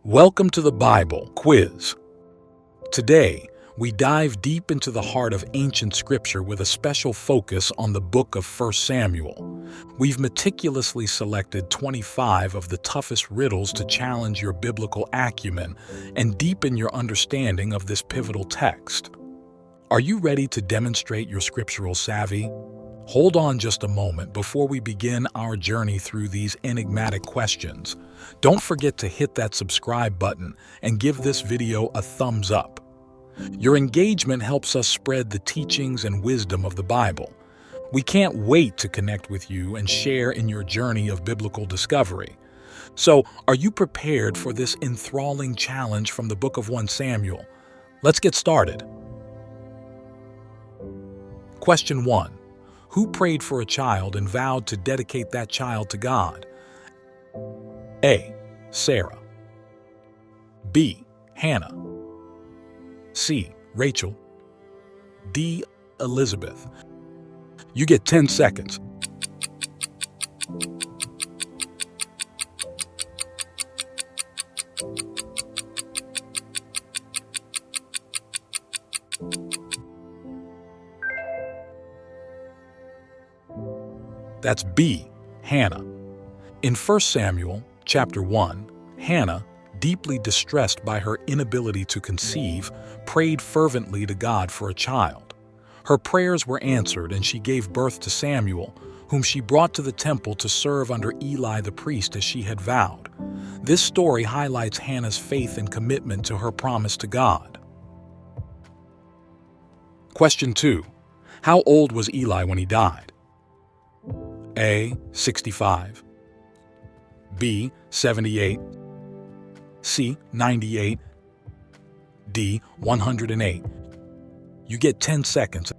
Welcome to the Bible Quiz. Today, we dive deep into the heart of ancient scripture with a special focus on the book of 1 Samuel. We've meticulously selected 25 of the toughest riddles to challenge your biblical acumen and deepen your understanding of this pivotal text. Are you ready to demonstrate your scriptural savvy? Hold on just a moment before we begin our journey through these enigmatic questions. Don't forget to hit that subscribe button and give this video a thumbs up. Your engagement helps us spread the teachings and wisdom of the Bible. We can't wait to connect with you and share in your journey of biblical discovery. So, are you prepared for this enthralling challenge from the book of 1 Samuel? Let's get started. Question 1. Who prayed for a child and vowed to dedicate that child to God? A. Sarah. B. Hannah. C. Rachel. D. Elizabeth. You get 10 seconds. That's B. Hannah. In 1 Samuel chapter 1, Hannah, deeply distressed by her inability to conceive, prayed fervently to God for a child. Her prayers were answered and she gave birth to Samuel, whom she brought to the temple to serve under Eli the priest as she had vowed. This story highlights Hannah's faith and commitment to her promise to God. Question 2. How old was Eli when he died? A. 65. B. 78. C. 98. D. 108. You get 10 seconds.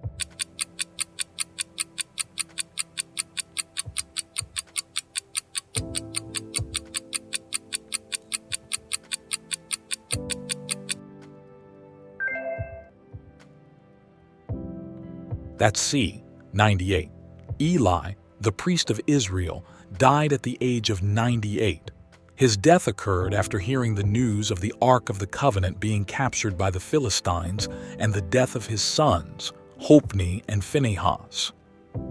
That's C. 98. Eli, the priest of Israel, died at the age of 98. His death occurred after hearing the news of the Ark of the Covenant being captured by the Philistines and the death of his sons, Hophni and Phinehas.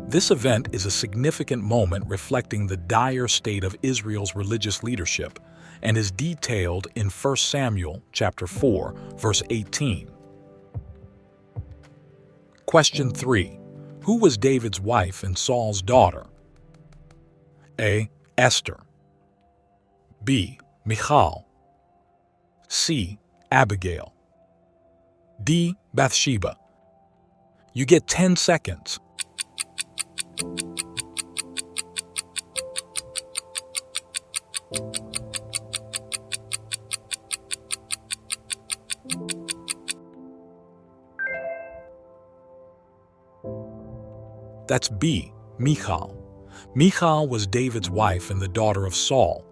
This event is a significant moment reflecting the dire state of Israel's religious leadership and is detailed in 1 Samuel chapter 4, verse 18. Question 3. Who was David's wife and Saul's daughter? A. Esther. B. Michal. C. Abigail. D. Bathsheba. You get 10 seconds. That's B. Michal. Michal was David's wife and the daughter of Saul.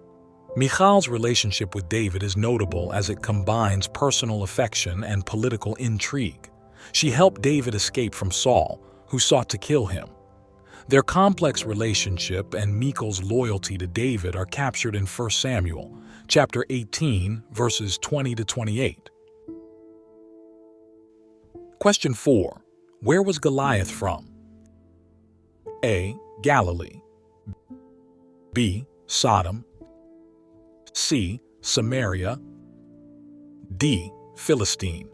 Michal's relationship with David is notable as it combines personal affection and political intrigue. She helped David escape from Saul, who sought to kill him. Their complex relationship and Michal's loyalty to David are captured in 1 Samuel, chapter 18, verses 20 to 28. Question 4. Where was Goliath from? A. Galilee. B. Sodom. C. Samaria. D. Philistine.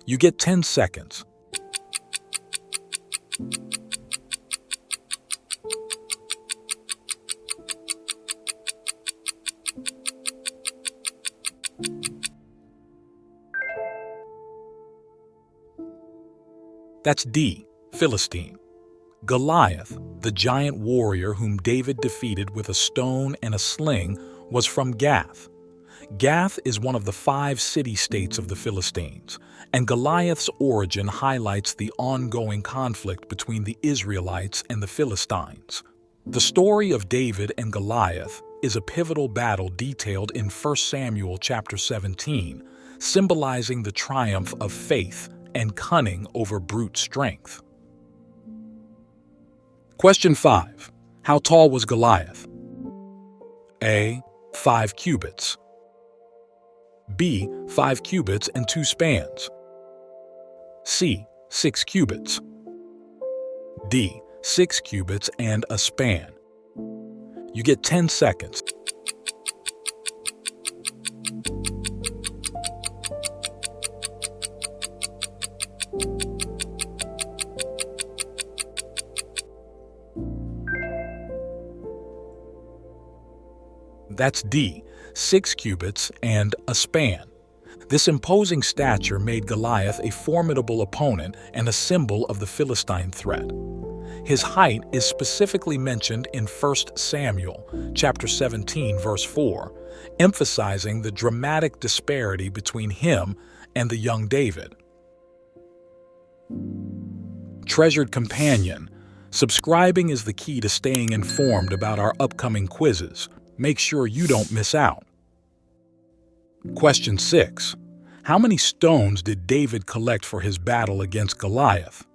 You get 10 seconds. That's D. Philistine. Goliath, the giant warrior whom David defeated with a stone and a sling, was from Gath. Gath is one of the 5 city-states of the Philistines, and Goliath's origin highlights the ongoing conflict between the Israelites and the Philistines. The story of David and Goliath is a pivotal battle detailed in 1 Samuel chapter 17, symbolizing the triumph of faith and cunning over brute strength. Question 5. How tall was Goliath? A. 5 cubits. B. 5 cubits and 2 spans. C. 6 cubits. D. 6 cubits and a span. You get 10 seconds. That's D, 6 cubits and a span. This imposing stature made Goliath a formidable opponent and a symbol of the Philistine threat. His height is specifically mentioned in 1 Samuel, chapter 17, verse 4, emphasizing the dramatic disparity between him and the young David. Treasured companion, subscribing is the key to staying informed about our upcoming quizzes. Make sure you don't miss out. Question 6. How many stones did David collect for his battle against Goliath?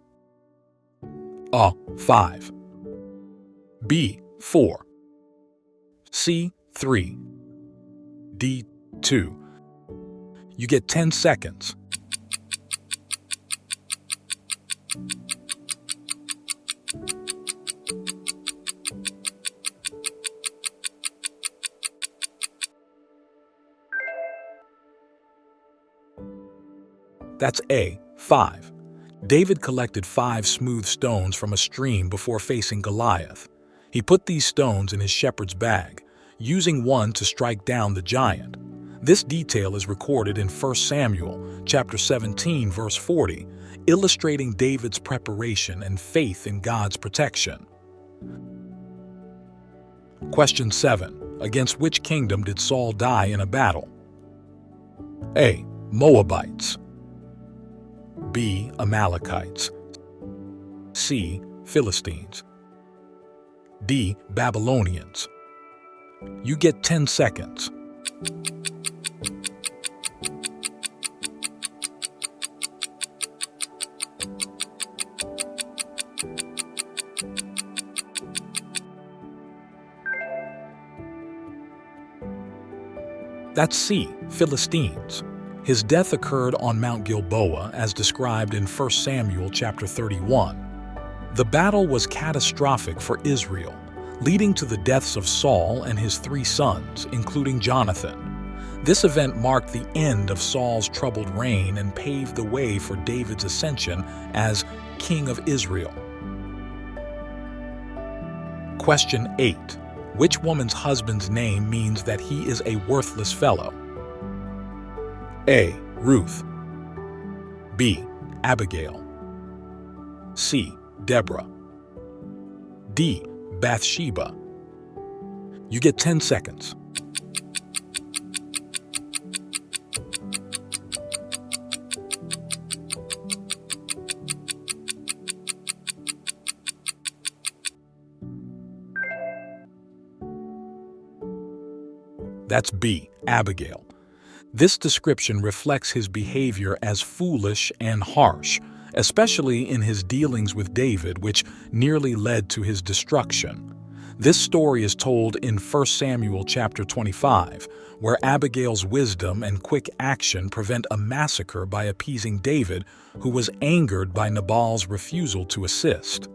A. 5. B. 4. C. 3. D. 2. You get 10 seconds. That's A. 5. David collected 5 smooth stones from a stream before facing Goliath. He put these stones in his shepherd's bag, using one to strike down the giant. This detail is recorded in 1 Samuel, chapter 17, verse 40, illustrating David's preparation and faith in God's protection. Question 7. Against which kingdom did Saul die in a battle? A. Moabites. B. Amalekites. C. Philistines. D. Babylonians. You get 10 seconds. That's C. Philistines. His death occurred on Mount Gilboa, as described in 1 Samuel chapter 31. The battle was catastrophic for Israel, leading to the deaths of Saul and his 3 sons, including Jonathan. This event marked the end of Saul's troubled reign and paved the way for David's ascension as King of Israel. Question 8. Which woman's husband's name means that he is a worthless fellow? A. Ruth. B. Abigail. C. Deborah. D. Bathsheba. You get 10 seconds. That's B. Abigail. This description reflects his behavior as foolish and harsh, especially in his dealings with David, which nearly led to his destruction. This story is told in 1 Samuel chapter 25, where Abigail's wisdom and quick action prevent a massacre by appeasing David, who was angered by Nabal's refusal to assist.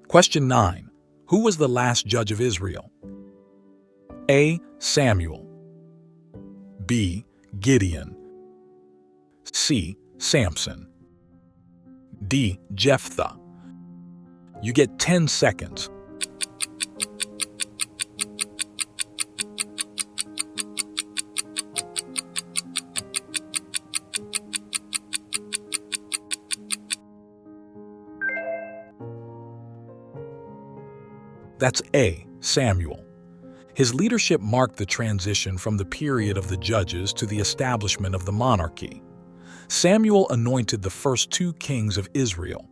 Question 9. Who was the last judge of Israel? A. Samuel. B. Gideon. C. Samson. D. Jephthah. You get 10 seconds. That's A. Samuel. His leadership marked the transition from the period of the judges to the establishment of the monarchy. Samuel anointed the first 2 kings of Israel.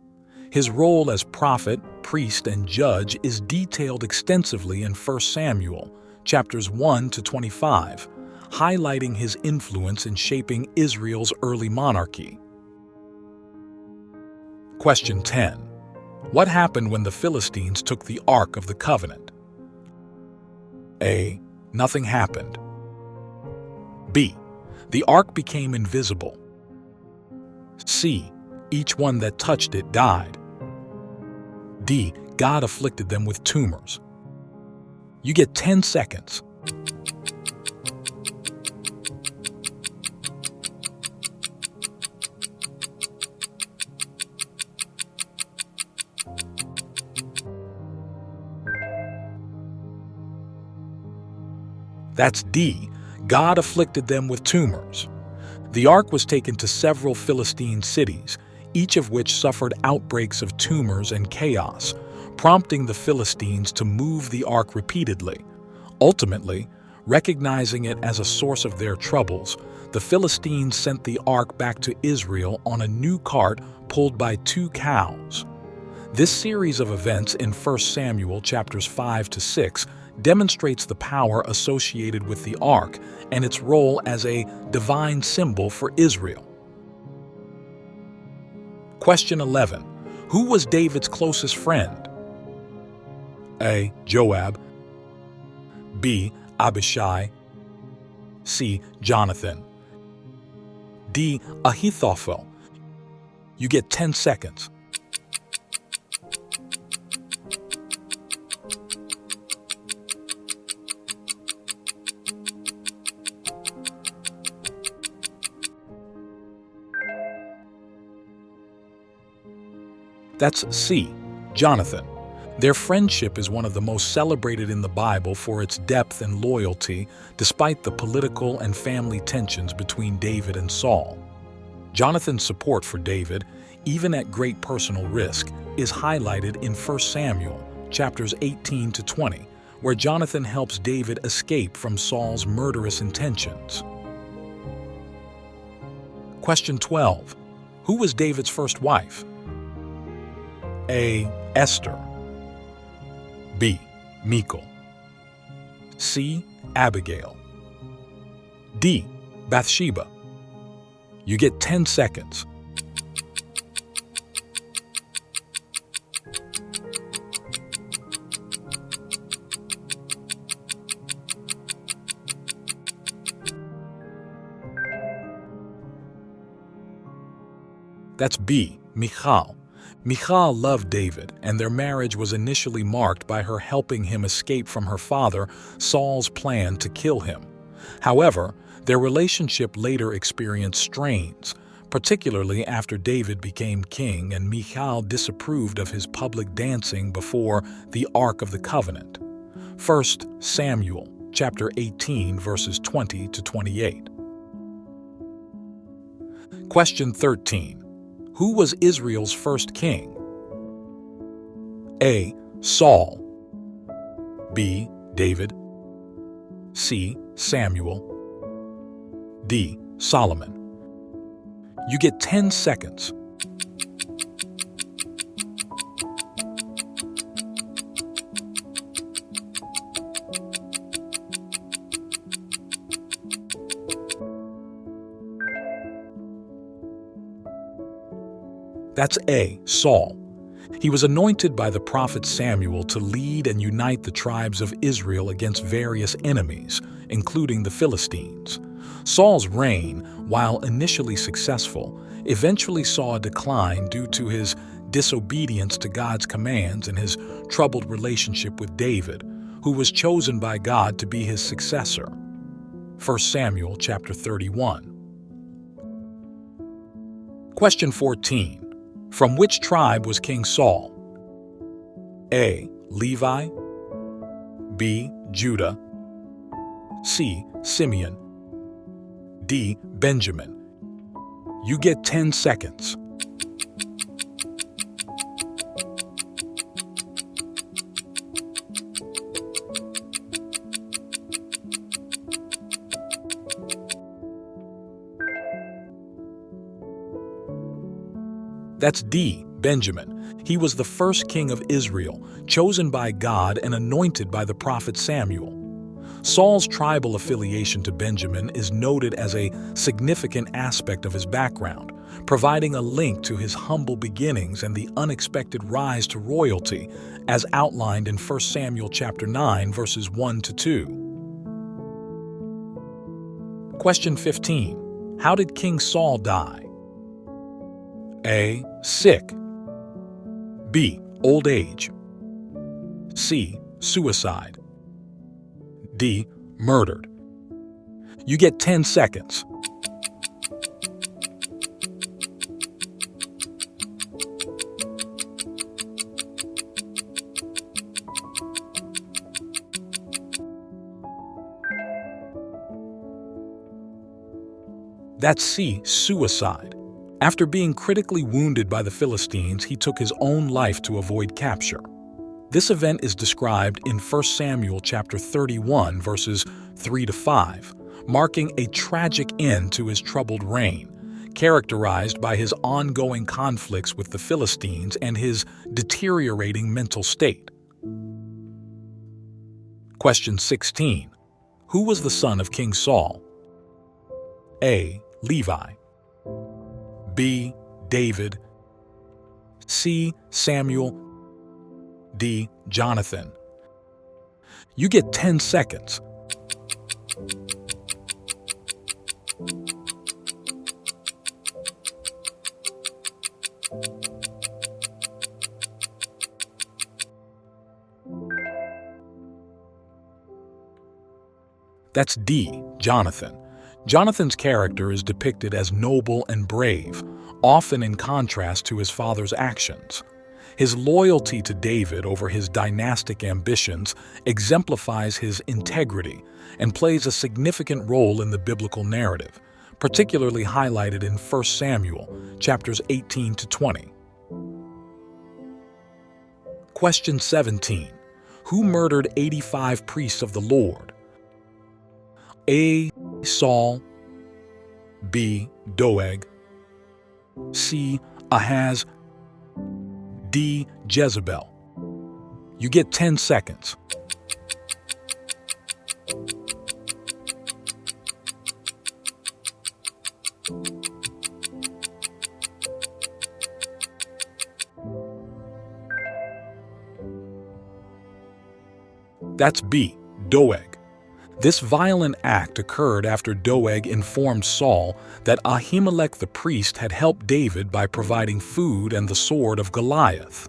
His role as prophet, priest, and judge is detailed extensively in 1 Samuel, chapters 1 to 25, highlighting his influence in shaping Israel's early monarchy. Question 10. What happened when the Philistines took the Ark of the Covenant? A. Nothing happened. B. The ark became invisible. C. Each one that touched it died. D. God afflicted them with tumors. You get 10 seconds. That's D. God afflicted them with tumors. The ark was taken to several Philistine cities, each of which suffered outbreaks of tumors and chaos, prompting the Philistines to move the ark repeatedly. Ultimately, recognizing it as a source of their troubles, the Philistines sent the ark back to Israel on a new cart pulled by 2 cows. This series of events in 1 Samuel chapters 5 to 6 demonstrates the power associated with the ark and its role as a divine symbol for Israel. Question 11. Who was David's closest friend? A. Joab. B. Abishai. C. Jonathan. D. Ahithophel. You get 10 seconds. That's C. Jonathan. Their friendship is one of the most celebrated in the Bible for its depth and loyalty, despite the political and family tensions between David and Saul. Jonathan's support for David, even at great personal risk, is highlighted in 1 Samuel chapters 18 to 20, where Jonathan helps David escape from Saul's murderous intentions. Question 12. Who was David's first wife? A. Esther. B. Michal. C. Abigail. D. Bathsheba. You get 10 seconds. That's B. Michal. Michal loved David, and their marriage was initially marked by her helping him escape from her father, Saul's plan to kill him. However, their relationship later experienced strains, particularly after David became king and Michal disapproved of his public dancing before the Ark of the Covenant. 1 Samuel chapter 18, verses 20 to 28. Question 13. Who was Israel's first king? A. Saul. B. David. C. Samuel. D. Solomon. You get 10 seconds. That's A. Saul. He was anointed by the prophet Samuel to lead and unite the tribes of Israel against various enemies, including the Philistines. Saul's reign, while initially successful, eventually saw a decline due to his disobedience to God's commands and his troubled relationship with David, who was chosen by God to be his successor. 1 Samuel chapter 31. Question 14. From which tribe was King Saul? A. Levi. B. Judah. C. Simeon. D. Benjamin. You get 10 seconds. That's D. Benjamin. He was the first king of Israel, chosen by God and anointed by the prophet Samuel. Saul's tribal affiliation to Benjamin is noted as a significant aspect of his background, providing a link to his humble beginnings and the unexpected rise to royalty, as outlined in 1 Samuel chapter 9, verses 1 to 2. Question 15. How did King Saul die? A. Sick. B. Old age. C. Suicide. D. Murdered. You get 10 seconds. That's C. Suicide. After being critically wounded by the Philistines, he took his own life to avoid capture. This event is described in 1 Samuel chapter 31, verses 3 to 5, marking a tragic end to his troubled reign, characterized by his ongoing conflicts with the Philistines and his deteriorating mental state. Question 16. Who was the son of King Saul? A. Levi. B. David. C. Samuel. D. Jonathan. You get 10 seconds. That's D. Jonathan. Jonathan's character is depicted as noble and brave, often in contrast to his father's actions. His loyalty to David over his dynastic ambitions exemplifies his integrity and plays a significant role in the biblical narrative, particularly highlighted in 1 Samuel, chapters 18 to 20. Question 17. Who murdered 85 priests of the Lord? A. Saul. B. Doeg. C. Ahaz. D. Jezebel. You get 10 seconds. That's B. Doeg. This violent act occurred after Doeg informed Saul that Ahimelech the priest had helped David by providing food and the sword of Goliath.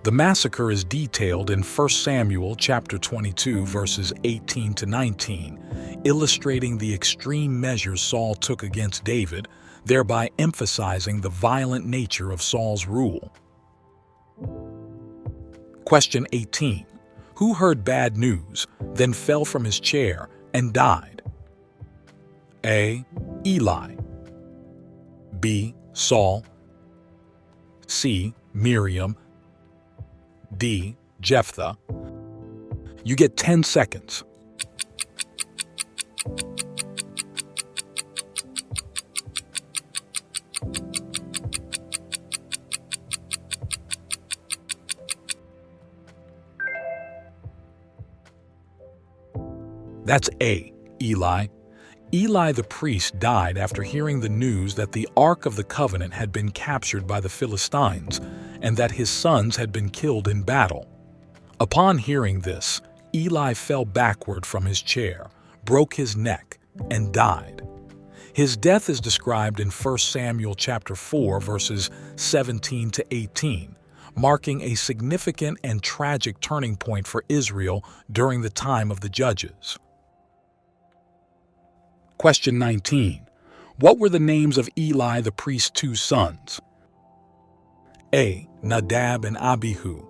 The massacre is detailed in 1 Samuel chapter 22, verses 18 to 19, illustrating the extreme measures Saul took against David, thereby emphasizing the violent nature of Saul's rule. Question 18. Who heard bad news, then fell from his chair and died? A. Eli. B. Saul. C. Miriam. D. Jephthah. You get 10 seconds. That's A. Eli. Eli the priest died after hearing the news that the Ark of the Covenant had been captured by the Philistines and that his sons had been killed in battle. Upon hearing this, Eli fell backward from his chair, broke his neck, and died. His death is described in 1 Samuel chapter 4, verses 17 to 18, marking a significant and tragic turning point for Israel during the time of the Judges. Question 19. What were the names of Eli the priest's two sons? A. Nadab and Abihu.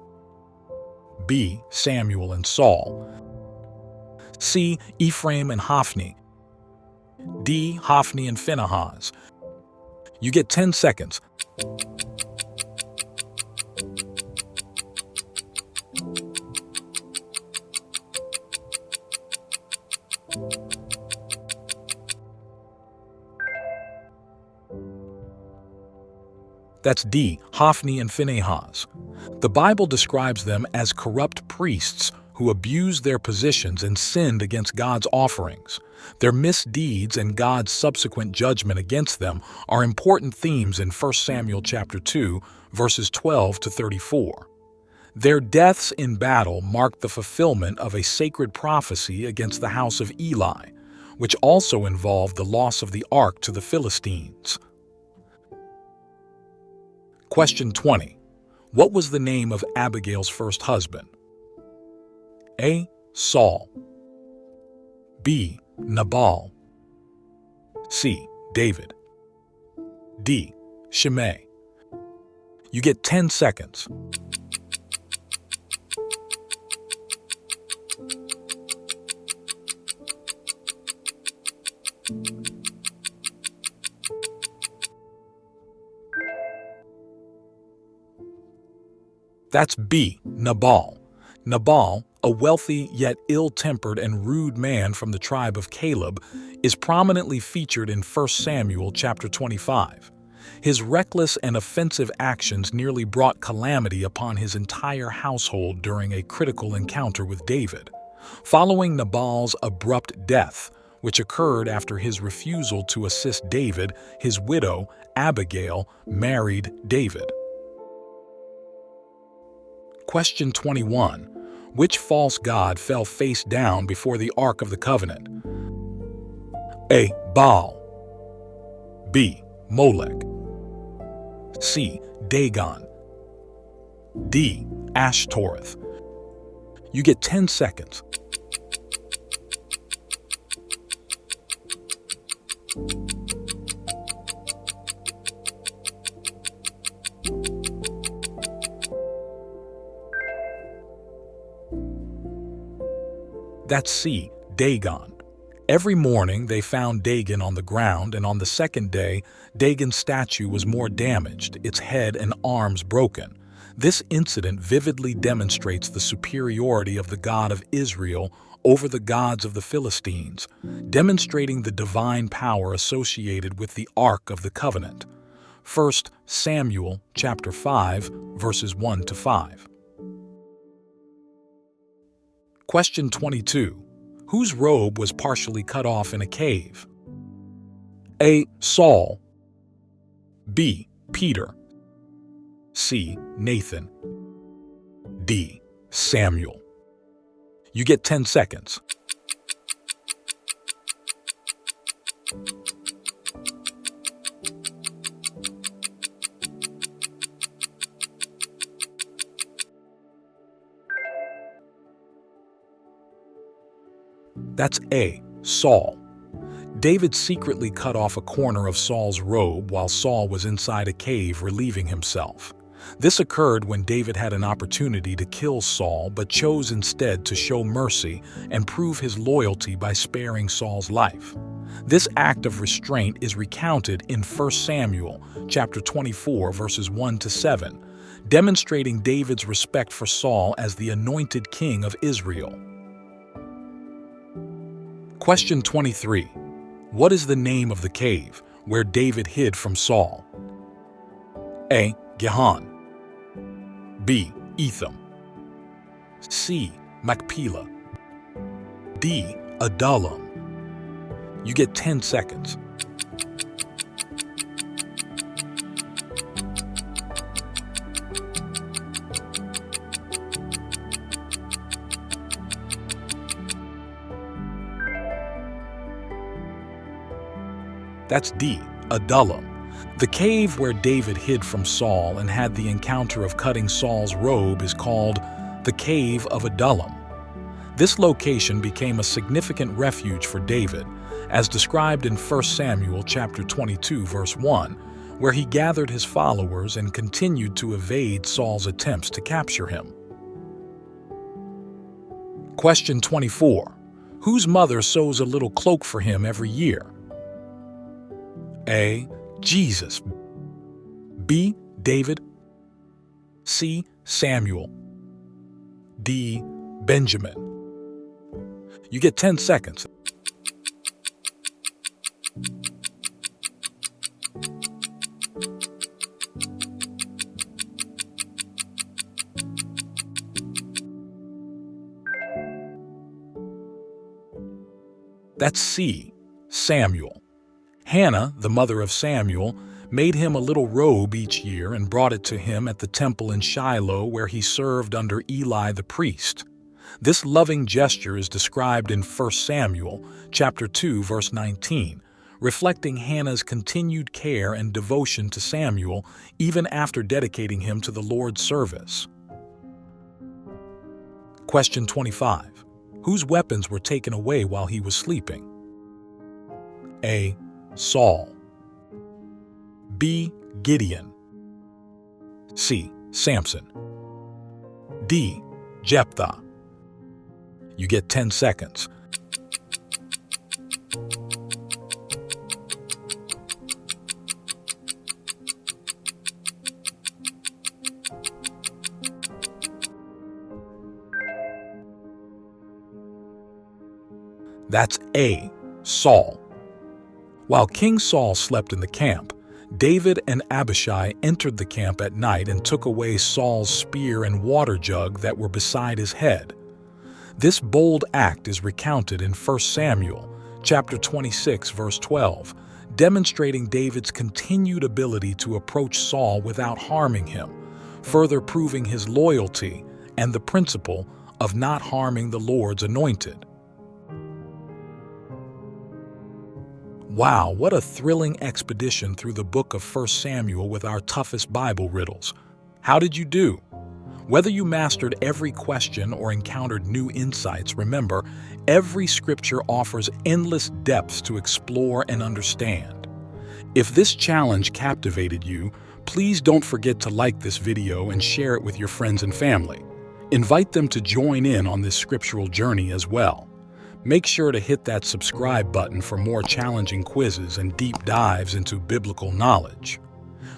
B. Samuel and Saul. C. Ephraim and Hophni. D. Hophni and Phinehas. You get 10 seconds. That's D. Hophni and Phinehas. The Bible describes them as corrupt priests who abused their positions and sinned against God's offerings. Their misdeeds and God's subsequent judgment against them are important themes in 1 Samuel chapter 2, verses 12 to 34. Their deaths in battle marked the fulfillment of a sacred prophecy against the house of Eli, which also involved the loss of the ark to the Philistines. Question 20. What was the name of Abigail's first husband? A. Saul. B. Nabal. C. David. D. Shimei. You get 10 seconds. That's B. Nabal. Nabal, a wealthy yet ill-tempered and rude man from the tribe of Caleb, is prominently featured in 1 Samuel chapter 25. His reckless and offensive actions nearly brought calamity upon his entire household during a critical encounter with David. Following Nabal's abrupt death, which occurred after his refusal to assist David, his widow, Abigail, married David. Question 21. Which false god fell face down before the Ark of the Covenant? A. Baal. B. Molech. C. Dagon. D. Ashtoreth. You get 10 seconds. That's C. Dagon. Every morning they found Dagon on the ground, and on the second day, Dagon's statue was more damaged, its head and arms broken. This incident vividly demonstrates the superiority of the God of Israel over the gods of the Philistines, demonstrating the divine power associated with the Ark of the Covenant. 1 Samuel chapter 5, verses 1 to 5. Question 22. Whose robe was partially cut off in a cave? A. Saul. B. Peter. C. Nathan. D. Samuel. You get 10 seconds. That's A. Saul. David secretly cut off a corner of Saul's robe while Saul was inside a cave relieving himself. This occurred when David had an opportunity to kill Saul but chose instead to show mercy and prove his loyalty by sparing Saul's life. This act of restraint is recounted in 1 Samuel chapter 24 verses 1 to 7, demonstrating David's respect for Saul as the anointed king of Israel. Question 23. What is the name of the cave where David hid from Saul? A. Gihon. B. Etham. C. Machpelah. D. Adullam. You get 10 seconds. That's D. Adullam. The cave where David hid from Saul and had the encounter of cutting Saul's robe is called the Cave of Adullam. This location became a significant refuge for David, as described in 1 Samuel chapter 22 verse 1, where he gathered his followers and continued to evade Saul's attempts to capture him. Question 24. Whose mother sews a little cloak for him every year? A. Jesus. B. David. C. Samuel. D. Benjamin. You get 10 seconds. That's C. Samuel. Hannah, the mother of Samuel, made him a little robe each year and brought it to him at the temple in Shiloh where he served under Eli the priest. This loving gesture is described in 1 Samuel chapter 2, verse 19, reflecting Hannah's continued care and devotion to Samuel even after dedicating him to the Lord's service. Question 25. Whose weapons were taken away while he was sleeping? A. Saul. B. Gideon. C. Samson. D. Jephthah. You get 10 seconds. That's A. Saul. While King Saul slept in the camp, David and Abishai entered the camp at night and took away Saul's spear and water jug that were beside his head. This bold act is recounted in 1 Samuel chapter 26, verse 12, demonstrating David's continued ability to approach Saul without harming him, further proving his loyalty and the principle of not harming the Lord's anointed. Wow, what a thrilling expedition through the book of 1 Samuel with our toughest Bible riddles. How did you do? Whether you mastered every question or encountered new insights, remember, every scripture offers endless depths to explore and understand. If this challenge captivated you, please don't forget to like this video and share it with your friends and family. Invite them to join in on this scriptural journey as well. Make sure to hit that subscribe button for more challenging quizzes and deep dives into biblical knowledge.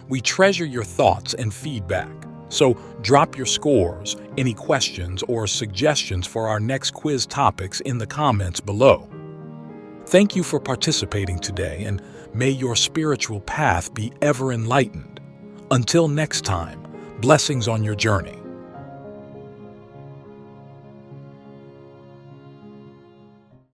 We treasure your thoughts and feedback, so drop your scores, any questions, or suggestions for our next quiz topics in the comments below. Thank you for participating today, and may your spiritual path be ever enlightened. Until next time, blessings on your journey.